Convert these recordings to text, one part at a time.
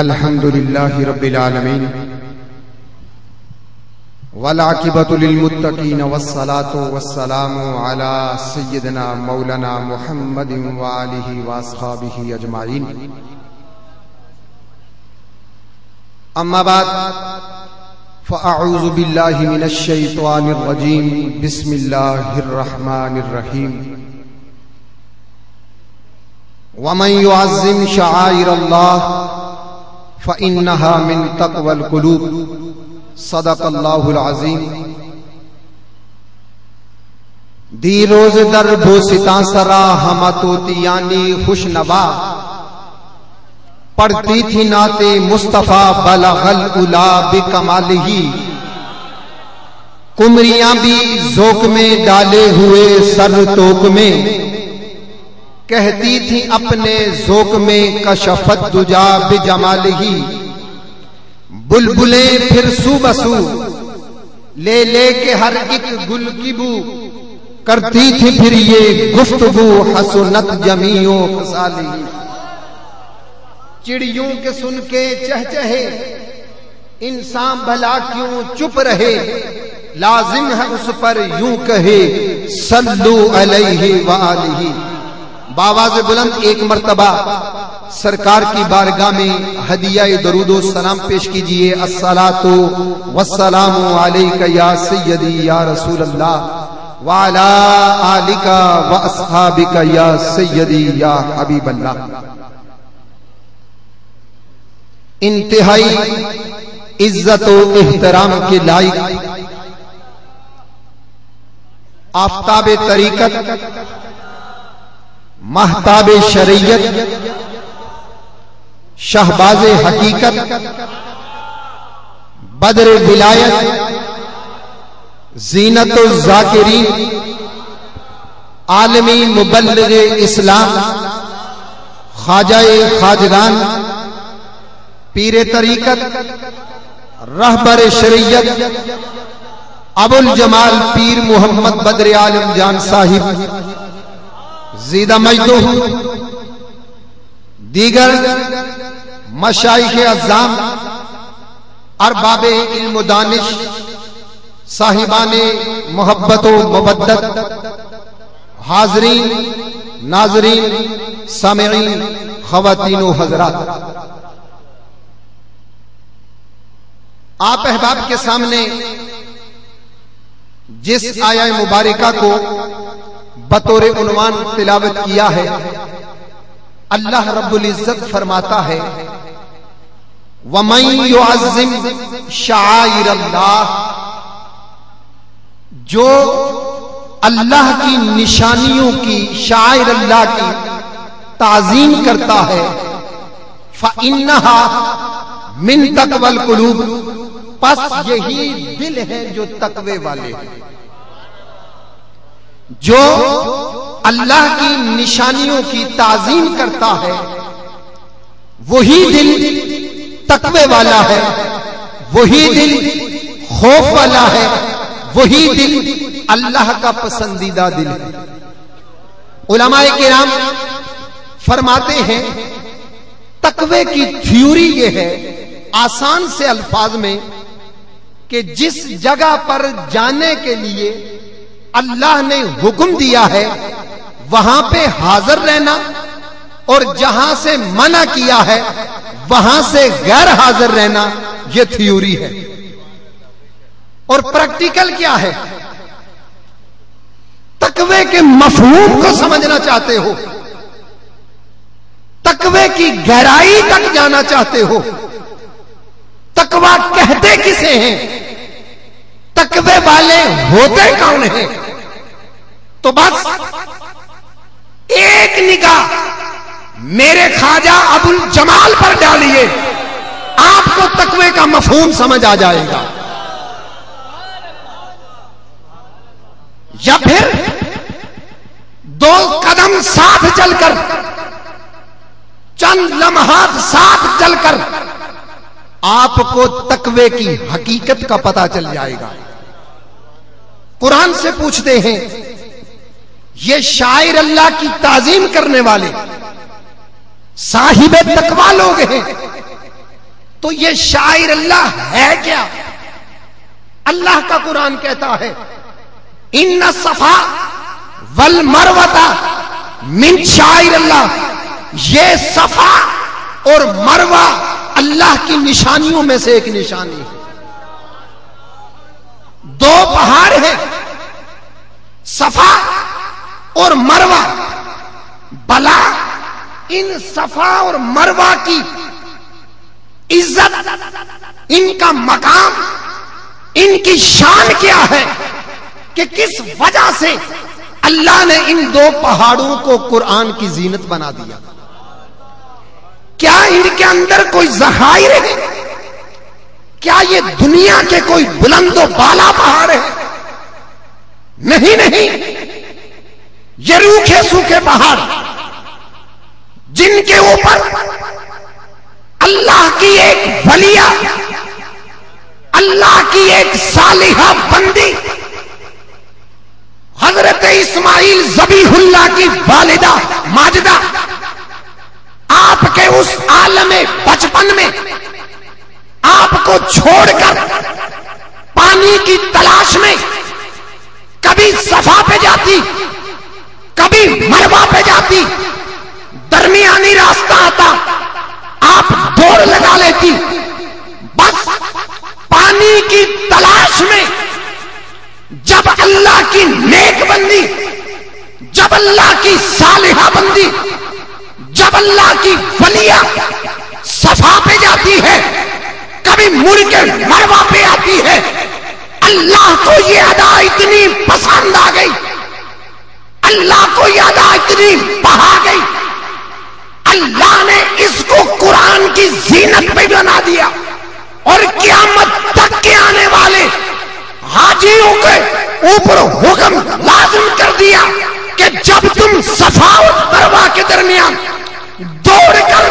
الحمد لله رب العالمين والعاقبة للمتقين والصلاة والسلام على سيدنا مولانا محمد وآله وأصحابه أجمعين. أما بعد فأعوذ بالله من الشيطان الرجيم. بسم الله الرحمن الرحيم. ومن يعظم شعائر الله فإنها من تقوى القلوب. صدق اللہ العظیم. دی روز در بوستان سرا ہمتوتیانی خوش نوا پڑھتی تھی نعت مصطفیٰ بلغ العلا بکمالہ. کمریاں بھی ذوق میں ڈالے ہوئے سر توک میں کہتی تھی اپنے ذوق میں کشفت دجا بجمالہ. بلبلیں پھر سو بسو لے لے کے ہر ایک گل کی بو کرتی تھی پھر یہ گفتگو حسنت جمیع خصالہ. چڑیوں کے سن کے چہچہے انسان بھلا کیوں چپ رہے. لازم ہے اس پر یوں کہے صلو علیہ وآلہ. باواز بلند ایک مرتبہ سرکار کی بارگاہ میں ہدیہ درود و سلام پیش کیجئے. الصلاۃ والسلام علیک یا سیدی یا رسول اللہ وعلی آلک واصحابک یا سیدی یا حبیب اللہ. انتہائی عزت و احترام کے لائق آفتاب طریقت مہتاب شریعت شہباز حقیقت بدر ولایت زینت الذاکرین عالمی مبلغ اسلام خواجہ خواجگان پیر طریقت رہبر شریعت ابو الجمال پیر محمد بدر عالم جان صاحب زیدہ مجدہ دیگر مشائخ اعظام ارباب علم و دانش صاحبان محبت و مودت حاضرین ناظرین سامعین خواتین و حضرات. آپ احباب کے سامنے جس آیہ مبارکہ کو بطور عنوان تلاوت کیا ہے اللہ رب العزت فرماتا ہے وَمَن يُعَظِّمْ شَعَائِرَ اللَّهِ. جو اللہ کی نشانیوں کی شعائر اللہ کی تعظیم کرتا ہے فَإِنَّهَا مِن تَقْوَى الْقُلُوبِ. پس یہی دل ہے جو تقوی والے ہیں. جو اللہ کی نشانیوں کی تعظیم کرتا ہے وہی دل تقوی والا ہے, وہی دل خوف والا ہے, وہی دل اللہ کا پسندیدہ دل ہے. علماء کرام فرماتے ہیں تقوی کی تھیوری یہ ہے آسان سے الفاظ میں کہ جس جگہ پر جانے کے لیے اللہ نے حکم دیا ہے وہاں پہ حاضر رہنا اور جہاں سے منع کیا ہے وہاں سے غیر حاضر رہنا یہ تھیوری ہے. اور پریکٹیکل کیا ہے؟ تقوی کے مفہوم کو سمجھنا چاہتے ہو, تقوی کی گہرائی تک جانا چاہتے ہو, تقوی کہتے کسے ہیں, تقوی والے ہوتے کون ہیں, تو بس ایک نگاہ میرے خواجہ ابو الجمال پر ڈالیے, آپ کو تقوی کا مفہوم سمجھ آ جائے گا. یا پھر دو قدم ساتھ چل کر چند لمحات ساتھ چل کر آپ کو تقوی کی حقیقت کا پتہ چل جائے گا. قرآن سے پوچھتے ہیں یہ شاعر اللہ کی تعظیم کرنے والے صاحب تقوی لوگ ہیں تو یہ شاعر اللہ ہے کیا؟ اللہ کا قرآن کہتا ہے ان الصفا والمروہ من شاعر اللہ، یہ صفا اور مروہ اللہ کی نشانیوں میں سے ایک نشانی ہے۔ دو پہاڑ ہیں صفا اور مروہ، بلا ان صفا اور مروہ کی عزت، ان کا مقام، ان کی شان کیا ہے کہ کس وجہ سے اللہ نے ان دو پہاڑوں کو قرآن کی زینت بنا دیا؟ کیا ان کے اندر کوئی ذخائر ہے؟ کیا یہ دنیا کے کوئی بلند و بالا پہاڑ ہے؟ نہیں، یہ روکھے سوکھے پہاڑ جن کے اوپر اللہ کی ایک ولیہ، اللہ کی ایک صالحہ بندی حضرت اسماعیل ذبیح اللہ کی والدہ ماجدہ آپ کے اس عالم بچپن میں آپ کو چھوڑ کر پانی کی تلاش میں کبھی صفا پہ جاتی، کبھی مروہ پہ جاتی، درمیانی راستہ آتا، آپ دوڑ لگا لیتی، بس پانی کی تلاش میں جب اللہ کی نیک بندی، جب اللہ کی صالحہ بندی، جب اللہ کی ولیہ صفا پہ جاتی ہے، کبھی مڑ کے مروہ پہ آتی ہے، اللہ کو یہ ادا اتنی پسند آ گئی، اللہ کو یہ ادا اتنی بہا گئی، اللہ نے اس کو قرآن کی زینت پہ بنا دیا، اور قیامت تک کے آنے والے حاجیوں کے اوپر حکم لازم کر دیا کہ جب تم صفا اور مروہ کے درمیان دوڑ کر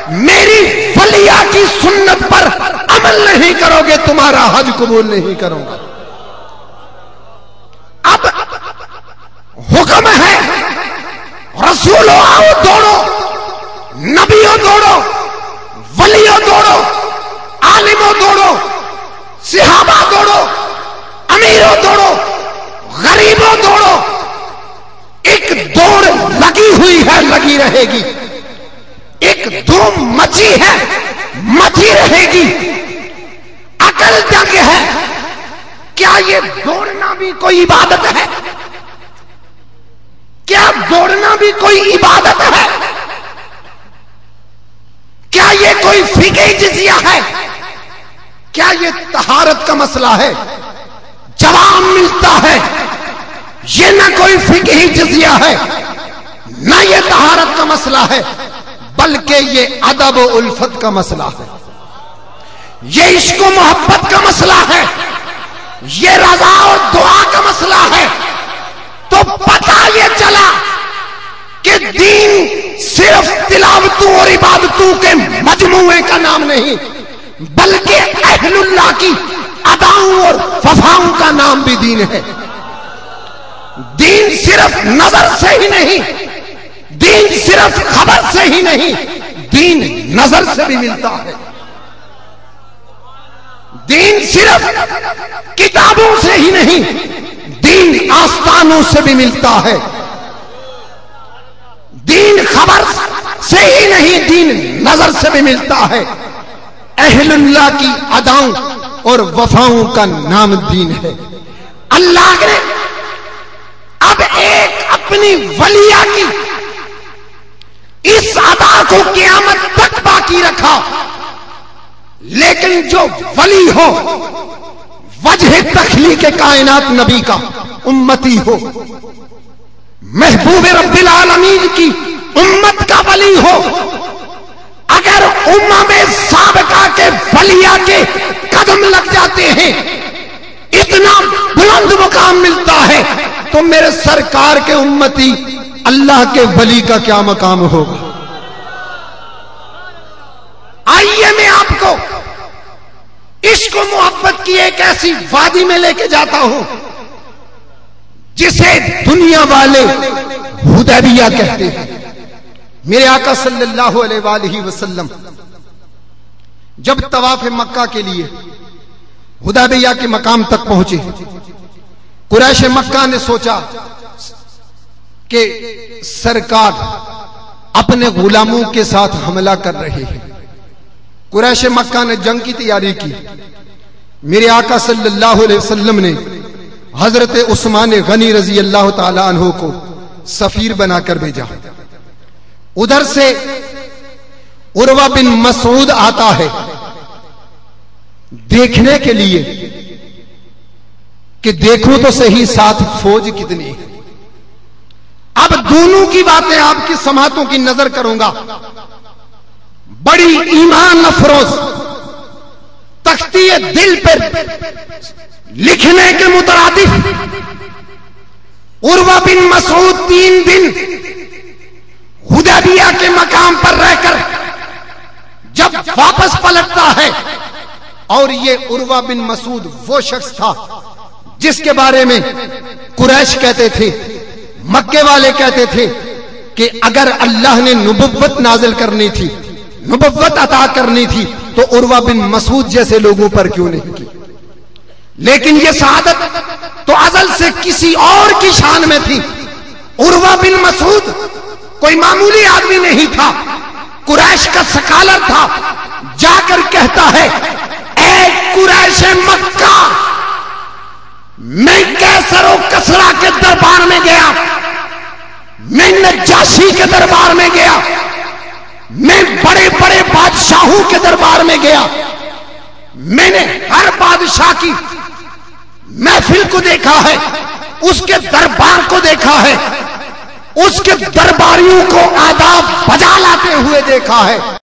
میری ولیہ کی سنت پر عمل نہیں کرو گے تمہارا حج قبول نہیں کروں گا۔ اب حکم ہے رسولوں آؤ دوڑو، نبیوں دوڑو، ولیوں دوڑو، عالموں دوڑو، صحابہ دوڑو، امیروں دوڑو، غریبوں دوڑو، ایک دوڑ لگی ہوئی ہے، لگی رہے گی، ایک دھوم مچی ہے، مچی رہے گی۔ عقل جگ ہے، کیا یہ دوڑنا بھی کوئی عبادت ہے؟ کیا دوڑنا بھی کوئی عبادت ہے؟ کیا یہ کوئی فقہی جزیہ ہے؟ کیا یہ طہارت کا مسئلہ ہے؟ جواب ملتا ہے یہ نہ کوئی فقہی جزیہ ہے، نہ یہ طہارت کا مسئلہ ہے، بلکہ یہ ادب و الفت کا مسئلہ ہے، یہ عشق و محبت کا مسئلہ ہے، یہ رضا اور دعا کا مسئلہ ہے۔ تو پتہ یہ چلا کہ دین صرف تلاوتوں اور عبادتوں کے مجموعے کا نام نہیں، بلکہ اہل اللہ کی اداؤں اور وفاؤں کا نام بھی دین ہے۔ دین صرف نظر سے ہی نہیں، دین صرف خبر سے ہی نہیں، دین نظر سے بھی ملتا ہے، دین صرف کتابوں سے ہی نہیں، دین آستانوں سے بھی ملتا ہے، دین خبر سے ہی نہیں، دین نظر سے بھی ملتا ہے۔ اہل اللہ کی اداؤں اور وفاؤں کا نام دین ہے۔ اللہ نے اب ایک اپنی ولیہ کی اس ادا کو قیامت تک باقی رکھا، لیکن جو ولی ہو، وجہ تخلیق کائنات نبی کا امتی ہو، محبوب رب العالمین کی امت کا ولی ہو، اگر امم سابقہ کے ولیہ کے قدم لگ جاتے ہیں، اتنا بلند مقام ملتا ہے، تو میرے سرکار کے امتی اللہ کے ولی کا کیا مقام ہوگا؟ آئیے میں آپ کو عشق و محبت کی ایک ایسی وادی میں لے کے جاتا ہوں جسے دنیا والے حدیبیہ کہتے ہیں۔ میرے آقا صلی اللہ علیہ وآلہ وسلم جب طواف مکہ کے لیے حدیبیہ کے مقام تک پہنچے، قریش مکہ نے سوچا کہ سرکار اپنے غلاموں کے ساتھ حملہ کر رہے ہیں۔ قریش مکہ نے جنگ کی تیاری کی۔ میرے آقا صلی اللہ علیہ وسلم نے حضرت عثمان غنی رضی اللہ تعالی عنہ کو سفیر بنا کر بھیجا۔ ادھر سے عروہ بن مسعود آتا ہے دیکھنے کے لیے کہ دیکھو تو صحیح ساتھ فوج کتنی ہے۔ اب دونوں کی باتیں آپ کی سماعتوں کی نظر کروں گا، بڑی ایمان افروز تختی دل پر لکھنے کے مترادف عروہ بن مسعود 3 دن حدیبیہ کے مقام پر رہ کر جب واپس پلٹتا ہے، اور یہ عروہ بن مسعود وہ شخص تھا جس کے بارے میں قریش کہتے تھے، مکے والے کہتے تھے کہ اگر اللہ نے نبوت نازل کرنی تھی، نبوت عطا کرنی تھی تو عروہ بن مسعود جیسے لوگوں پر کیوں نہیں کی؟ لیکن یہ سعادت تو ازل سے کسی اور کی شان میں تھی۔ عروہ بن مسعود کوئی معمولی آدمی نہیں تھا، قریش کا سکالر تھا۔ جا کر کہتا ہے، اے قریش مکہ، میں کیسر و کسرا کے دربار میں گیا، میں نجاشی کے دربار میں گیا، میں بڑے بڑے بادشاہوں کے دربار میں گیا، میں نے ہر بادشاہ کی محفل کو دیکھا ہے، اس کے دربار کو دیکھا ہے، اس کے درباریوں کو آداب بجا لاتے ہوئے دیکھا ہے۔